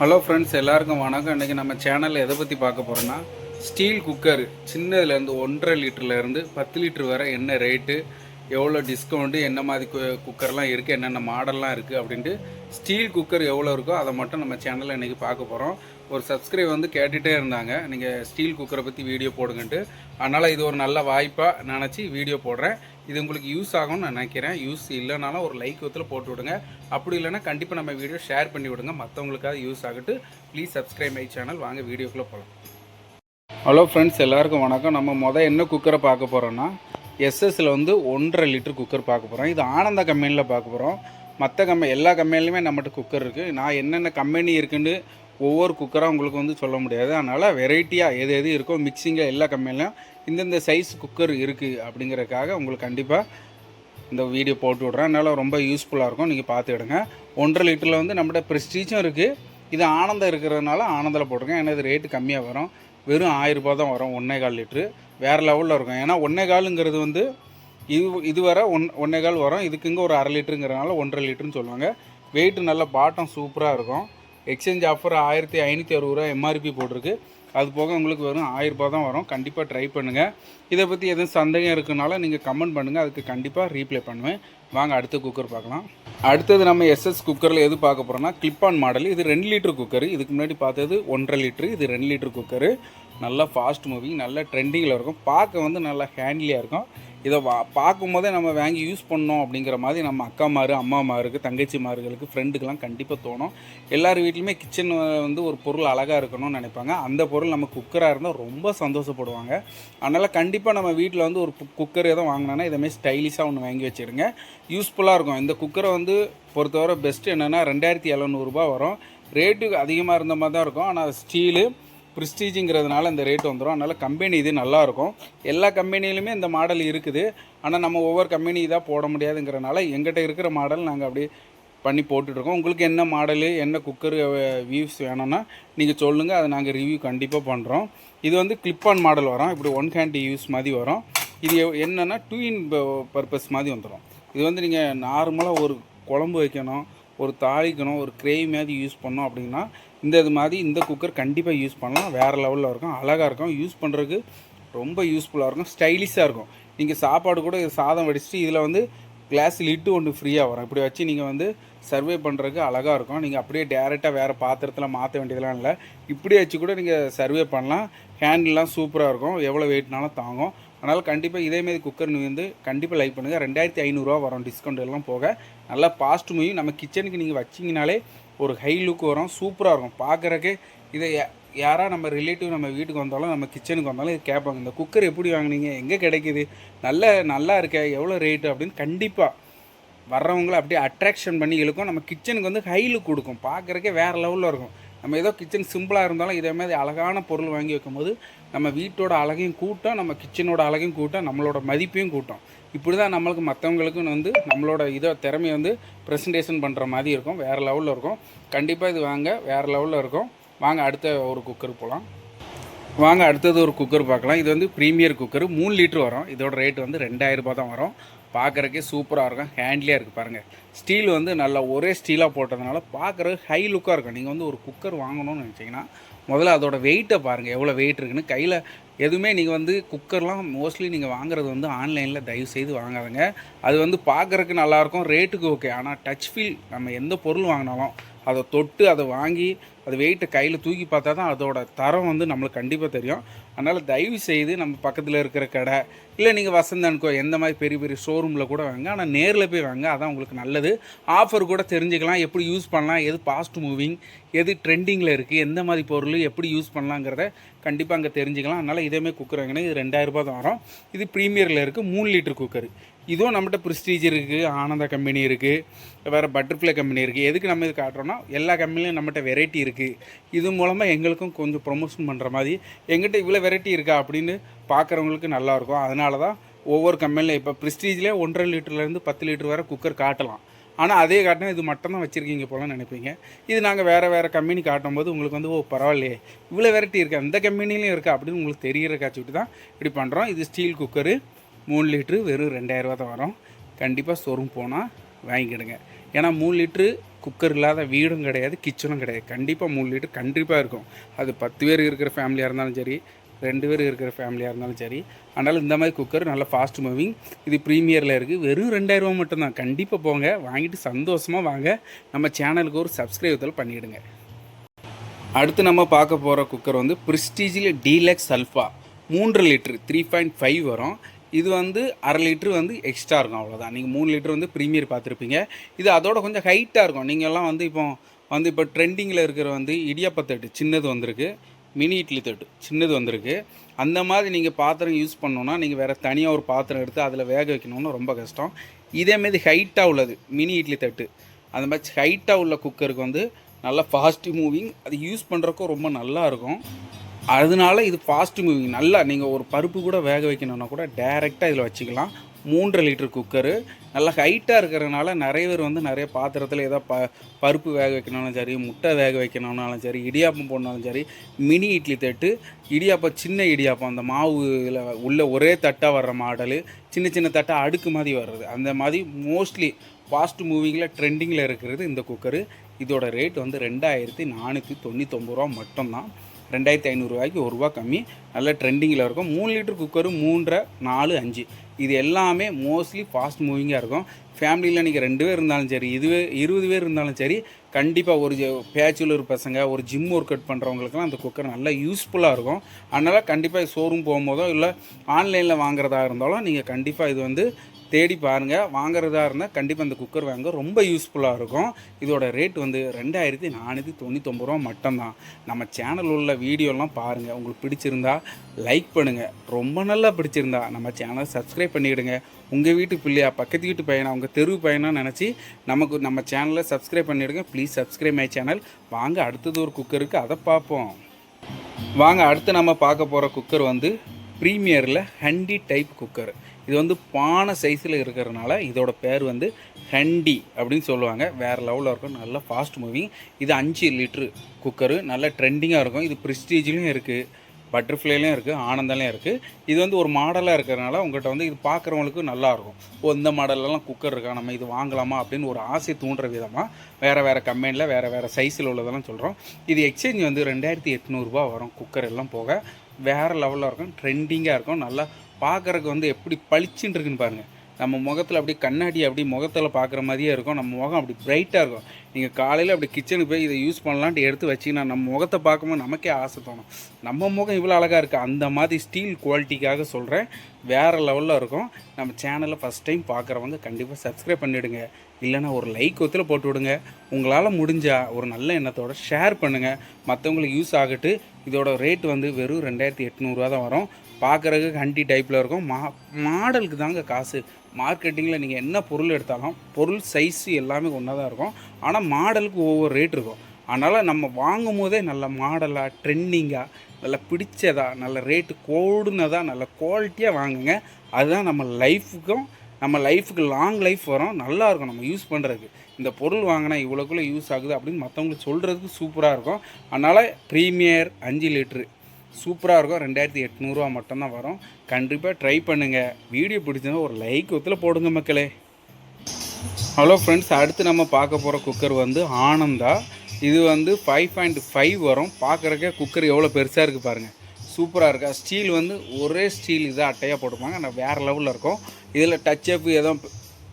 Hello friends, எல்லாருக்கும் வணக்கம். இன்றைக்கி நம்ம சேனலில் எதை பற்றி பார்க்க போகிறோன்னா, ஸ்டீல் குக்கர் சின்னதுலேருந்து 1.5 லிட்டர்லேருந்து 10 லிட்டர் வரை என்ன ரேட்டு, எவ்வளோ டிஸ்கவுண்ட்டு, என்ன மாதிரி குக்கர்லாம் இருக்குது, என்னென்ன மாடல்லாம் இருக்குது அப்படின்ட்டு ஸ்டீல் குக்கர் எவ்வளோ இருக்கோ அதை மட்டும் நம்ம சேனலில் இன்றைக்கி பார்க்க போகிறோம். ஒரு சப்ஸ்கிரைப் வந்து கேட்டுகிட்டே இருந்தாங்க, நீங்கள் ஸ்டீல் குக்கரை பற்றி வீடியோ போடுங்கன்ட்டு. அதனால் இது ஒரு நல்ல வாய்ப்பாக நினச்சி வீடியோ போடுறேன். இது உங்களுக்கு யூஸ் ஆகும்னு நான் நினைக்கிறேன். யூஸ் இல்லைனாலும் ஒரு லைக் ஒத்தில் போட்டு விடுங்க. அப்படி இல்லைனா கண்டிப்பாக நம்ம வீடியோ ஷேர் பண்ணி விடுங்க, மற்றவங்களுக்காக யூஸ் ஆகட்டு. Please subscribe my channel. வாங்க வீடியோக்குள்ளே போகலாம். ஹலோ ஃப்ரெண்ட்ஸ், எல்லாருக்கும் வணக்கம். நம்ம என்ன குக்கரை பார்க்க போகிறோன்னா, எஸ்எஸ்சில் வந்து 1.5 லிட்டர் குக்கர் பார்க்க போகிறோம். இது ஆனந்தா கம்பெனியில் பார்க்க போகிறோம். மற்ற எல்லா கம்பெனிலையுமே நம்மகிட்ட குக்கர் இருக்குது. நான் என்னென்ன கம்பெனி இருக்குன்னு ஒவ்வொரு குக்கராக உங்களுக்கு வந்து சொல்ல முடியாது. அதனால் வெரைட்டியாக எது இருக்கோ மிக்சிங்கில் எல்லா கம்பெனிலையும் இந்தந்த சைஸ் குக்கர் இருக்குது அப்படிங்கிறதுக்காக உங்களுக்கு கண்டிப்பாக இந்த வீடியோ போட்டு விட்றேன். அதனால் ரொம்ப யூஸ்ஃபுல்லாக இருக்கும், நீங்கள் பார்த்துக்கிடுங்க. 1.5 லிட்டரில் வந்து நம்மகிட்ட ப்ரெஸ்டீஜும் இருக்குது. இது ஆனந்தம் இருக்கிறதுனால ஆனந்தில் போட்டிருக்கேன். ஏன்னா இது ரேட்டு கம்மியாக வரும். வெறும் 1000 ரூபா தான் வரும். 1.25 லிட்ரு வேறு லெவலில் இருக்கும். ஏன்னா 1.25ங்கிறது வந்து இது வர 1.25 வரும். இதுக்கு இங்கே ஒரு 1/2 லிட்டருங்கிறனால 1.5 லிட்டருன்னு சொல்லுவாங்க. வெயிட்டு நல்ல பாட்டம் சூப்பராக இருக்கும். எக்ஸ்சேஞ்ச் ஆஃபர் 1560 ரூபா எம்ஆர்பி போட்டிருக்கு. அது போக உங்களுக்கு வெறும் 1000 ரூபா தான் வரும். கண்டிப்பாக ட்ரை பண்ணுங்கள். இதை பற்றி எதுவும் சந்தேகம் இருக்குனால நீங்கள் கமெண்ட் பண்ணுங்கள், அதுக்கு கண்டிப்பாக ரீப்ளை பண்ணுவேன். வாங்க அடுத்த குக்கர் பார்க்கலாம். அடுத்தது நம்ம எஸ்எஸ் குக்கரில் எது பார்க்க போகிறோன்னா, கிளிப் ஆன் மாடல். இது 2 லிட்டர் குக்கர். இதுக்கு முன்னாடி பார்த்தது 1.5 லிட்ரு. இது 2 லிட்டர் குக்கரு. நல்லா ஃபாஸ்ட் மூவிங், நல்ல ட்ரெண்டிங்கில் இருக்கும். பார்க்க வந்து நல்லா ஹேண்ட்லியாக இருக்கும். இதை பார்க்கும் போதே நம்ம வாங்கி யூஸ் பண்ணோம் அப்படிங்கிற மாதிரி நம்ம அக்காமாரு, அம்மாமாருக்கு, தங்கச்சிமார்களுக்கு, ஃப்ரெண்டுக்கெலாம் கண்டிப்பாக தோணும். எல்லார் வீட்லையுமே கிச்சன் வந்து ஒரு பொருள் அழகாக இருக்கணும்னு நினைப்பாங்க. அந்த பொருள் நம்ம குக்கராக இருந்தால் ரொம்ப சந்தோஷப்படுவாங்க. அதனால் கண்டிப்பாக நம்ம வீட்டில் வந்து ஒரு குக்கர் எதுவும் வாங்கினோன்னா இதேமாதிரி ஸ்டைலிஷாக ஒன்று வாங்கி வச்சுருங்க. யூஸ்ஃபுல்லாக இருக்கும். இந்த குக்கரை வந்து பொறுத்தவரை பெஸ்ட்டு என்னென்னா 2700 ரூபா வரும். ரேட்டு அதிகமாக இருந்த மாதிரி தான் இருக்கும். ஆனால் ஸ்டீலு ப்ரிஸ்டீஜுங்கிறதுனால இந்த ரேட் வந்துடும். அதனால் கம்பெனி இது நல்லாயிருக்கும். எல்லா கம்பெனிலையுமே இந்த மாடல் இருக்குது. ஆனால் நம்ம ஒவ்வொரு கம்பெனி இதாக போட முடியாதுங்கிறனால எங்கிட்ட இருக்கிற மாடல் நாங்கள் அப்படியே பண்ணி போட்டுட்ருக்கோம். உங்களுக்கு என்ன மாடலு, என்ன குக்கர் வியூஸ் வேணும்னா நீங்கள் சொல்லுங்கள், அதை நாங்கள் ரிவ்யூ கண்டிப்பாக பண்ணுறோம். இது வந்து கிளிப் ஆன் மாடல் வரும். இப்படி 1 ஹேண்ட் யூஸ் மாதிரி வரும். இது என்னென்னா 2 இன் பர்பஸ் மாதிரி வந்துடும். இது வந்து நீங்கள் நார்மலாக ஒரு குழம்பு வைக்கணும், ஒரு தாளிக்கணும், ஒரு கிரேவி மாதிரி யூஸ் பண்ணோம் அப்படின்னா இது மாதிரி இந்த குக்கர் கண்டிப்பாக யூஸ் பண்ணலாம். வேறு லெவலில் இருக்கும், அழகாக இருக்கும். யூஸ் பண்ணுறதுக்கு ரொம்ப யூஸ்ஃபுல்லாக இருக்கும், ஸ்டைலிஷாக இருக்கும். நீங்கள் சாப்பாடு கூட சாதம் வடிச்சிட்டு இதில் வந்து கிளாஸ் லிட்டு ஒன்று ஃப்ரீயாக வரும். இப்படி வச்சு நீங்கள் வந்து சர்வே பண்ணுறதுக்கு அழகாக இருக்கும். நீங்கள் அப்படியே டேரெக்டாக வேறு பாத்திரத்தில் மாற்ற வேண்டியதெல்லாம் இல்லை. இப்படி வச்சு கூட நீங்கள் சர்வே பண்ணலாம். ஹேண்டில்லாம் சூப்பராக இருக்கும், எவ்வளோ வெயிட்னாலும் தாங்கும். அதனால் கண்டிப்பாக இதேமாரி குக்கர் வந்து கண்டிப்பாக லைக் பண்ணுங்கள். 2500 ரூபா வரும் டிஸ்கவுண்ட் எல்லாம் போக. நல்லா பாஸ்ட் மூவிங். நம்ம கிச்சனுக்கு நீங்கள் வச்சிங்கனாலே ஒரு ஹை லுக் வரும், சூப்பராக இருக்கும் பார்க்குறக்கு. இதை யாராக நம்ம ரிலேட்டிவ் நம்ம வீட்டுக்கு வந்தாலும், நம்ம கிச்சனுக்கு வந்தாலும் இது கேட்பாங்க, இந்த குக்கர் எப்படி வாங்கினீங்க, எங்கே கிடைக்கிது, நல்லா இருக்க, எவ்வளோ ரேட்டு அப்படின்னு கண்டிப்பாக வர்றவங்கள அப்படியே அட்ராக்ஷன் பண்ணி இழுக்கும். நம்ம கிச்சனுக்கு வந்து ஹை லுக் கொடுக்கும், பார்க்குறக்கே வேறு லெவலில் இருக்கும். நம்ம ஏதோ கிச்சன் சிம்பிளாக இருந்தாலும் இதே மாதிரி அழகான பொருள் வாங்கி வைக்கும்போது நம்ம வீட்டோட அழகையும் கூட்டம், நம்ம கிச்சனோட அழகையும் கூட்டம், நம்மளோட மதிப்பையும் கூட்டம். இப்படி தான் நம்மளுக்கு மற்றவங்களுக்கும் வந்து நம்மளோட திறமையை வந்து ப்ரெசன்டேஷன் பண்ணுற மாதிரி இருக்கும். வேறு லெவலில் இருக்கும். கண்டிப்பாக இது வாங்க, வேறு லெவலில் இருக்கும். வாங்க அடுத்த ஒரு குக்கர் போகலாம். வாங்க அடுத்தது ஒரு குக்கர் பார்க்கலாம். இது வந்து ப்ரீமியர் குக்கர். 3 லிட்டர் வரும். இதோட ரேட் வந்து 2000 ரூபா தான் வரும். பார்க்குறக்கே சூப்பராக இருக்கும், ஹேண்ட்லியாக இருக்குது பாருங்கள். ஸ்டீல் வந்து நல்லா ஒரே ஸ்டீலாக போட்டதுனால பார்க்குறதுக்கு ஹை லுக்காக இருக்கும். நீங்கள் வந்து ஒரு குக்கர் வாங்கணும்னு நினச்சிங்கன்னா முதல்ல அதோடய வெயிட்டை பாருங்கள், எவ்வளோ வெயிட் இருக்குன்னு. கையில் எதுவுமே நீங்கள் வந்து குக்கர்லாம் மோஸ்ட்லி நீங்கள் வாங்குறது வந்து ஆன்லைனில் தயவு செய்து வாங்காதுங்க. அது வந்து பார்க்குறதுக்கு நல்லாயிருக்கும், ரேட்டுக்கு ஓகே. ஆனால் டச் ஃபீல், நம்ம எந்த பொருள் வாங்கினாலும் அதை தொட்டு அதை வாங்கி அது வெயிட்டை கையில் தூக்கி பார்த்தா தான் அதோட தரம் வந்து நம்மளுக்கு கண்டிப்பாக தெரியும். அதனால் தயவு செய்து நம்ம பக்கத்தில் இருக்கிற கடை, இல்லை நீங்கள் வசந்தன்கோ எந்த மாதிரி பெரிய பெரிய ஷோரூமில் கூட வாங்க, ஆனால் நேரில் போய் வாங்க, அதான் உங்களுக்கு நல்லது. ஆஃபர் கூட தெரிஞ்சுக்கலாம், எப்படி யூஸ் பண்ணலாம், எது ஃபாஸ்ட் மூவிங், எது ட்ரெண்டிங்கில் இருக்குது, எந்த மாதிரி பொருள் எப்படி யூஸ் பண்ணலாங்கிறத கண்டிப்பாக அங்கே தெரிஞ்சுக்கலாம். அதனால் இதேமாதிரி குக்கர் வாங்கினா இது 2000 ரூபா தான் வரும். இது ப்ரீமியரில் இருக்குது, 3 லிட்டர் குக்கர். இதுவும் நம்மகிட்ட ப்ரெஸ்டீஜ் இருக்குது, ஆனந்தா கம்பெனி இருக்குது, வேறு பட்டர்ஃப்ளை கம்பெனி இருக்குது. எதுக்கு நம்ம இது காட்டுறோன்னா, எல்லா கம்பெனிலையும் நம்மகிட்ட வெரைட்டி இருக்குது. இது மூலமாக எங்களுக்கும் கொஞ்சம் ப்ரொமோஷன் பண்ணுற மாதிரி, எங்கிட்ட இவ்வளோ வெரைட்டி இருக்கா அப்படின்னு பார்க்குறவங்களுக்கு நல்லாயிருக்கும். அதனால தான் ஒவ்வொரு கம்பெனியில் இப்போ ப்ரெஸ்டீஜ்லேயே 1.5 லிட்டர்லேருந்து 10 லிட்டர் வரை குக்கர் காட்டலாம். ஆனால் அதே காட்டினா இது மட்டும் தான் வச்சுருக்கீங்க போல நினைப்பீங்க. இது நாங்கள் வேறு கம்பெனி காட்டும்போது உங்களுக்கு வந்து பரவாயில்லையே இவ்வளோ வெரைட்டி இருக்குது, அந்த கம்பெனிலையும் இருக்கா அப்படின்னு உங்களுக்கு தெரிகிற காட்சிட்டு தான் இப்படி பண்ணுறோம். இது ஸ்டீல் குக்கரு, 3 லிட்ரு, வெறும் 2000 ரூபா தான் வரும். கண்டிப்பாக ஷோரூம் போனால் வாங்கிக்கிடுங்க. ஏன்னா 3 லிட்ரு குக்கர் இல்லாத வீடும் கிடையாது, கிச்சனும் கிடையாது. கண்டிப்பாக 3 லிட்டர் கண்டிப்பாக இருக்கும். அது 10 பேர் இருக்கிற ஃபேமிலியாக இருந்தாலும் சரி, 2 பேர் இருக்கிற ஃபேமிலியாக இருந்தாலும் சரி. அதனால் இந்த மாதிரி குக்கர் நல்லா ஃபாஸ்ட் மூவிங். இது ப்ரீமியரில் இருக்குது. வெறும் 2000 ரூபா மட்டும்தான். கண்டிப்பாக போங்க, வாங்கிட்டு சந்தோஷமாக வாங்க. நம்ம சேனலுக்கு ஒரு சப்ஸ்கிரைப் பண்ணிவிடுங்க. அடுத்து நம்ம பார்க்க போகிற குக்கர் வந்து ப்ரிஸ்டீஜில் டீலக்ஸ் அல்ஃபா 3 லிட்டரு 3.5 வரும். இது வந்து 1/2 லிட்டரு வந்து எக்ஸ்ட்ரா இருக்கும், அவ்வளோதான். நீங்கள் 3 லிட்டர் வந்து ப்ரீமியர் பார்த்துருப்பீங்க. இது அதோட கொஞ்சம் ஹைட்டாக இருக்கும். நீங்கள்லாம் வந்து இப்போ ட்ரெண்டிங்கில் இருக்கிற வந்து இடியாப்பத்தட்டு சின்னது வந்திருக்கு, மினி இட்லி தட்டு சின்னது வந்திருக்கு. அந்த மாதிரி நீங்கள் பாத்திரம் யூஸ் பண்ணோன்னா நீங்கள் வேறு தனியாக ஒரு பாத்திரம் எடுத்து அதில் வேக வைக்கணும்னு ரொம்ப கஷ்டம். இதேமாரி ஹைட்டாக உள்ளது மினி இட்லி தட்டு, அந்த மாதிரி ஹைட்டாக உள்ள குக்கருக்கு வந்து நல்லா ஃபாஸ்ட் மூவிங். அது யூஸ் பண்ணுறக்கும் ரொம்ப நல்லாயிருக்கும். அதனால இது ஃபாஸ்ட் மூவிங். நல்லா நீங்கள் ஒரு பருப்பு கூட வேக வைக்கணுன்னா கூட டைரெக்டாக இதில் வச்சுக்கலாம். 3 லிட்டர் குக்கரு நல்லா ஹைட்டாக இருக்கிறதுனால நிறைய பேர் வந்து நிறைய பாத்திரத்தில் ஏதோ பருப்பு வேக வைக்கணும்னாலும் சரி, முட்டை வேக வைக்கணும்னாலும் சரி, இடியாப்பம் போடனாலும் சரி, மினி இட்லி தட்டு, இடியாப்பம் சின்ன இடியாப்பம் அந்த மாவில் உள்ள ஒரே தட்டாக வர்ற மாடலு, சின்ன சின்ன தட்டாக அடுக்கு மாதிரி வர்றது, அந்த மாதிரி மோஸ்ட்லி ஃபாஸ்ட் மூவிங்கில் ட்ரெண்டிங்கில் இருக்கிறது இந்த குக்கரு. இதோட ரேட் வந்து 2499 ரூபா மட்டும்தான். 2500 ரூபாய்க்கு ₹1 கம்மி. நல்ல ட்ரெண்டிங்கில் இருக்கும். 3 லிட்டர் குக்கரு 3, 4, 5 இது எல்லாமே மோஸ்ட்லி ஃபாஸ்ட் மூவிங்காக இருக்கும். ஃபேமிலியில் நீங்கள் 2 பேர் இருந்தாலும் சரி, 20 பேர் இருந்தாலும் சரி, கண்டிப்பாக ஒரு பேச்சுலர் பசங்க, ஒரு ஜிம் ஒர்க் அவுட் பண்ணுறவங்களுக்குலாம் அந்த குக்கர் நல்லா யூஸ்ஃபுல்லாக இருக்கும். அதனால் கண்டிப்பாக ஷோரூம் போகும்போதோ இல்லை ஆன்லைனில் வாங்குறதா இருந்தாலும் நீங்கள் கண்டிப்பாக இது வந்து தேடி பாருங்கள். வாங்குறதா இருந்தால் கண்டிப்பாக இந்த குக்கர் வாங்க ரொம்ப யூஸ்ஃபுல்லாக இருக்கும். இதோட ரேட் வந்து 2499 ரூபா மட்டும்தான். நம்ம சேனல் உள்ள வீடியோலாம் பாருங்கள். உங்களுக்கு பிடிச்சிருந்தா லைக் பண்ணுங்கள். ரொம்ப நல்லா பிடிச்சிருந்தா நம்ம சேனலை சப்ஸ்கிரைப் பண்ணிவிடுங்க. உங்கள் வீட்டு பிள்ளையா, பக்கத்து வீட்டு பையனா, உங்கள் தெரு பையனா நினச்சி நம்ம சேனலை சப்ஸ்கிரைப் பண்ணிவிடுங்க. Please subscribe my channel. வாங்க அடுத்தது ஒரு குக்கர் இருக்குது, அதை பார்ப்போம். வாங்க அடுத்து நம்ம பார்க்க போகிற குக்கர் வந்து ப்ரீமியரில் ஹண்டி டைப் குக்கர். இது வந்து பானை சைஸில் இருக்கிறதுனால இதோட பேர் வந்து ஹண்டி அப்படின்னு சொல்லுவாங்க. வேறு லெவலில் இருக்கும். நல்லா ஃபாஸ்ட் மூவிங். இது 5 லிட்ரு குக்கரு. நல்ல ட்ரெண்டிங்காக இருக்கும். இது ப்ரிஸ்டீஜ்லேயும் இருக்குது, பட்டர்ஃப்ளைலையும் இருக்குது, ஆனந்தாலையும் இருக்குது. இது வந்து ஒரு மாடலாக இருக்கிறதுனால உங்கள்கிட்ட வந்து இது பார்க்குறவங்களுக்கு நல்லாயிருக்கும். இந்த மாடலெல்லாம் குக்கர் இருக்கா, நம்ம இது வாங்கலாமா அப்படின்னு ஒரு ஆசை தூண்டுற விதமாக வேறு கம்பெனியில் வேறு சைஸில் உள்ளதெல்லாம் சொல்கிறோம். இது எக்ஸ்சேஞ்ச் வந்து 2800 ரூபா வரும். குக்கர் எல்லாம் போக வேறு லெவலில் இருக்கும். ட்ரெண்டிங்காக இருக்கும். நல்லா பார்க்குறக்கு வந்து எப்படி பளிச்சுன்னு இருக்குன்னு பாருங்கள். நம்ம முகத்தில் அப்படி கண்ணாடி அப்படி முகத்தில் பார்க்குற மாதிரியே இருக்கும். நம்ம முகம் அப்படி பிரைட்டாக இருக்கும். நீங்கள் காலையில் அப்படி கிச்சனுக்கு போய் இதை யூஸ் பண்ணலான்ட்டு எடுத்து வச்சிங்கன்னா நம்ம முகத்தை பார்க்கும்போது நமக்கே ஆசை தோணும். நம்ம முகம் இவ்வளோ அழகாக இருக்குது. அந்த மாதிரி ஸ்டீல் குவாலிட்டிக்காக சொல்கிறேன். வேறு லெவலில் இருக்கும். நம்ம சேனலை ஃபஸ்ட் டைம் பார்க்குறவங்க கண்டிப்பாக சப்ஸ்கிரைப் பண்ணிவிடுங்க. இல்லைனா ஒரு லைக் ஒத்தில் போட்டு விடுங்க. உங்களால் முடிஞ்சால் ஒரு நல்ல எண்ணத்தோடு ஷேர் பண்ணுங்கள், மற்றவங்களுக்கு யூஸ் ஆகட்டு. இதோட ரேட் வந்து வெறும் 2800 ரூபா தான் வரும். பார்க்குறதுக்கு ஹண்டி டைப்பில் இருக்கும். மாடலுக்கு தாங்க காசு. மார்க்கெட்டிங்கில் நீங்கள் என்ன பொருள் எடுத்தாலும் பொருள் சைஸு எல்லாமே ஒன்றா தான் இருக்கும். ஆனால் மாடலுக்கு ஒவ்வொரு ரேட் இருக்கும். அதனால் நம்ம வாங்கும் போதே நல்ல மாடலாக, ட்ரெண்டிங்காக, நல்லா பிடிச்சதா, நல்ல ரேட்டு கூடுனதாக, நல்ல குவாலிட்டியாக வாங்குங்க. அதுதான் நம்ம லைஃபுக்கு லாங் லைஃப் வரும். நல்லாயிருக்கும் நம்ம யூஸ் பண்ணுறதுக்கு. இந்த பொருள் வாங்கினா இவ்வளோக்குள்ளே யூஸ் ஆகுது அப்படின்னு மற்றவங்களுக்கு சொல்கிறதுக்கு சூப்பராக இருக்கும். அதனால் ப்ரீமியர் 5 லிட்ரு சூப்பராக இருக்கும். 2800 ரூபா மட்டும்தான் வரும். கண்டிப்பாக ட்ரை பண்ணுங்கள். வீடியோ பிடிச்சிருந்தா ஒரு லைக் ஒத்தில் போடுங்க மக்களே. ஹலோ ஃப்ரெண்ட்ஸ், அடுத்து நம்ம பார்க்க போகிற குக்கர் வந்து ஆனந்தா. இது வந்து 5.5 வரும். பார்க்குறக்கே குக்கர் எவ்வளோ பெருசாக இருக்குது பாருங்கள். சூப்பராக இருக்கா. ஸ்டீல் வந்து ஒரே ஸ்டீல் இதாக அட்டையாக போட்டுப்பாங்க. ஆனால் வேறு லெவலில் இருக்கும். இதில் டச்சப் எதுவும்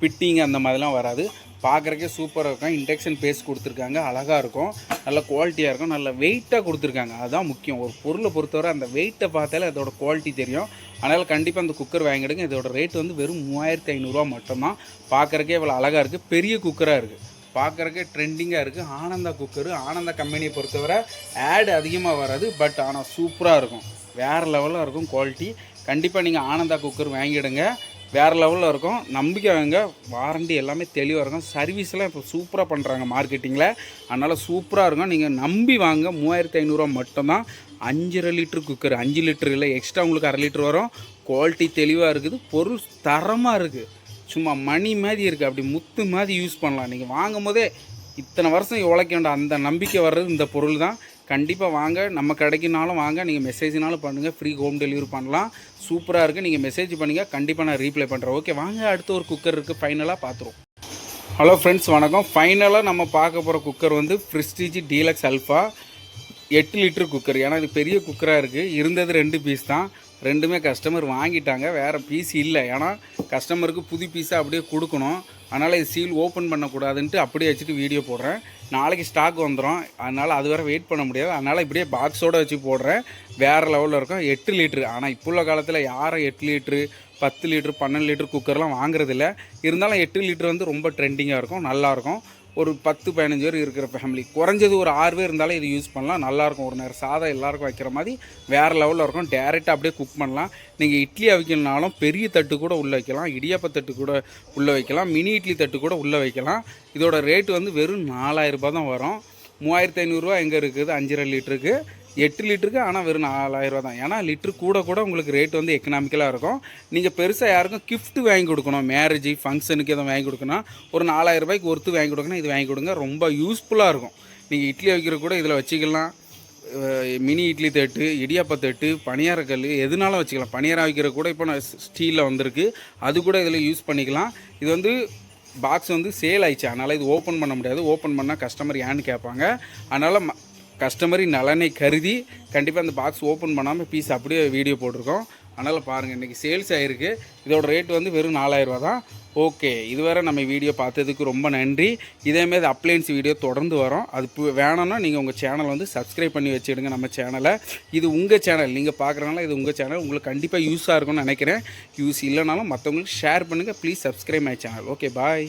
பிட்டிங் அந்த மாதிரிலாம் வராது. பார்க்குறக்கே சூப்பராக இருக்கும். இண்டக்ஷன் பேஸ் கொடுத்துருக்காங்க. அழகாக இருக்கும். நல்ல குவாலிட்டியாக இருக்கும். நல்ல வெயிட்டாக கொடுத்துருக்காங்க. அதுதான் முக்கியம். ஒரு பொருளை பொறுத்தவரை அந்த வெயிட்டை பார்த்தாலே அதோட குவாலிட்டி தெரியும். அதனால் கண்டிப்பாக அந்த குக்கர் வாங்கிடுங்க. இதோட ரேட் வந்து வெறும் 3500 ரூபா மட்டும்தான். பார்க்குறக்கே இவ்வளோ அழகாக இருக்குது. பெரிய குக்கராக இருக்குது. பார்க்குறக்கே ட்ரெண்டிங்காக இருக்குது. ஆனந்தா குக்கரு. ஆனந்தா கம்பெனியை பொறுத்தவரை ஆட் அதிகமாக வராது. பட் ஆனால் சூப்பராக இருக்கும். வேறு லெவலில் இருக்கும் குவாலிட்டி. கண்டிப்பாக நீங்கள் ஆனந்தா குக்கர் வாங்கிடுங்க. வேறு லெவலில் இருக்கும். நம்பிக்கை வாங்க. வாரண்டி எல்லாமே தெளிவாக இருக்கும். சர்வீஸ்லாம் இப்போ சூப்பராக பண்ணுறாங்க மார்க்கெட்டிங்கில். அதனால் சூப்பராக இருக்கும். நீங்கள் நம்பி வாங்க. 3500 ரூபா மட்டும்தான். 5.5 லிட்டரு குக்கர். 5 லிட்டரு இல்லை, எக்ஸ்ட்ரா உங்களுக்கு 1/2 லிட்டர் வரும். குவாலிட்டி தெளிவாக இருக்குது. பொருள் தரமாக இருக்குது. சும்மா மணி மாதிரி இருக்குது. அப்படி முத்து மாதிரி யூஸ் பண்ணலாம். நீங்கள் வாங்கும் போதே இத்தனை வருஷம் உழைக்க வேண்டாம். அந்த நம்பிக்கை வர்றது இந்த பொருள் தான். கண்டிப்பாக வாங்க. நம்ம கடைக்குனாலும் வாங்க. நீங்கள் மெசேஜ்னாலும் பண்ணுங்கள். ஃப்ரீ ஹோம் டெலிவரி பண்ணலாம். சூப்பராக இருக்குது. நீங்கள் மெசேஜ் பண்ணுங்கள். கண்டிப்பாக நான் ரீப்ளை பண்ணுறேன். ஓகே, வாங்க அடுத்த ஒரு குக்கர் இருக்குது. ஃபைனலாக பார்த்துருவோம். ஹலோ ஃப்ரெண்ட்ஸ், வணக்கம். ஃபைனலாக நம்ம பார்க்க போகிற குக்கர் வந்து prestige deluxe alpha 8 litre cooker. ஏன்னா இது பெரிய குக்கராக இருக்குது. இருந்தது 2 பீஸ் தான். ரெண்டுமே கஸ்டமர் வாங்கிட்டாங்க, வேறு பீஸ் இல்லை. ஏன்னா கஸ்டமருக்கு புது பீஸாக அப்படியே கொடுக்கணும். அதனால் இது சீல் ஓப்பன் பண்ணக்கூடாதுன்ட்டு அப்படியே வச்சுட்டு வீடியோ போடுறேன். நாளைக்கு ஸ்டாக் வந்துடும், அதனால் அது வேறு வெயிட் பண்ண முடியாது. அதனால் இப்படியே பாக்ஸோடு வச்சு போடுறேன். வேறு லெவலில் இருக்கும். 8 லிட்ரு. ஆனால் இப்போ உள்ள காலத்தில் யாரும் 8 லிட்ரு 10 லிட்ரு 12 லிட்டர் குக்கர்லாம் வாங்குறதில்ல. இருந்தாலும் 8 லிட்டர் வந்து ரொம்ப ட்ரெண்டிங்காக இருக்கும், நல்லாயிருக்கும். ஒரு 10-15 பேர் இருக்கிற ஃபேமிலி, குறைஞ்சது ஒரு 6 பேர் இருந்தாலும் இது யூஸ் பண்ணலாம், நல்லாயிருக்கும். ஒரு நேரம் சாதம் எல்லாருக்கும் வைக்கிற மாதிரி வேறு லெவலில் இருக்கும். டேரெக்டாக அப்படியே குக் பண்ணலாம். நீங்கள் இட்லி அவிக்கணுனாலும் பெரிய தட்டு கூட உள்ளே வைக்கலாம், இடியாப்ப தட்டு கூட உள்ளே வைக்கலாம், மினி இட்லி தட்டு கூட உள்ளே வைக்கலாம். இதோட ரேட்டு வந்து வெறும் 4000 ரூபா தான் வரும். 3500 எங்கே இருக்குது 5.5 லிட்டருக்கு, 8 லிட்டருக்கு. ஆனால் வெறும் 4000 ரூபா தான். ஏன்னா லிட்ரு கூட உங்களுக்கு ரேட் வந்து எக்கனாமிக்கலாக இருக்கும். நீங்கள் பெருசாக யாருக்கும் கிஃப்ட் வாங்கி கொடுக்கணும், மேரேஜ் ஃபங்க்ஷனுக்கு எதுவும் வாங்கி கொடுக்கணும், ஒரு 4000 ரூபாய்க்கு ஒருத்து வாங்கி கொடுக்கணும், இது வாங்கி கொடுங்க. ரொம்ப யூஸ்ஃபுல்லாக இருக்கும். நீங்கள் இட்லி வைக்கிற கூட இதில் வச்சுக்கலாம். மினி இட்லி தட்டு, இடியாப்ப தட்டு, பணியாரக்கல் எதுனாலும் வச்சுக்கலாம். பணியாரம் வைக்கிற கூட இப்போ ஸ்டீலில் வந்திருக்கு, அது கூட இதில் யூஸ் பண்ணிக்கலாம். இது வந்து பாக்ஸ் வந்து சேல் ஆயிடுச்சு, அதனால் இது ஓப்பன் பண்ண முடியாது. ஓப்பன் பண்ணால் கஸ்டமர் ஏன்னு கேட்பாங்க. அதனால் கஸ்டமரின் நலனை கருதி கண்டிப்பாக அந்த பாக்ஸ் ஓப்பன் பண்ணாமல் பீஸ் அப்படியே வீடியோ போட்டிருக்கோம். அதனால் பாருங்கள், இன்றைக்கி சேல்ஸ் ஆகிருக்கு. இதோட ரேட் வந்து வெறும் 4000 ரூபா தான். ஓகே, இதுவரை நம்ம வீடியோ பார்த்ததுக்கு ரொம்ப நன்றி. இதேமாரி அப்ளையன்ஸ் வீடியோ தொடர்ந்து வரோம். அது வேணும்னா நீங்கள் உங்கள் சேனல் வந்து சப்ஸ்கிரைப் பண்ணி வச்சுடுங்க. நம்ம சேனலை, இது உங்கள் சேனல், நீங்கள் பார்க்குறனால இது உங்கள் சேனல், உங்களுக்கு கண்டிப்பாக யூஸாக இருக்கும்னு நினைக்கிறேன். யூஸ் இல்லைனாலும் மற்றவங்களுக்கு ஷேர் பண்ணுங்கள். Please subscribe my channel. Okay, bye.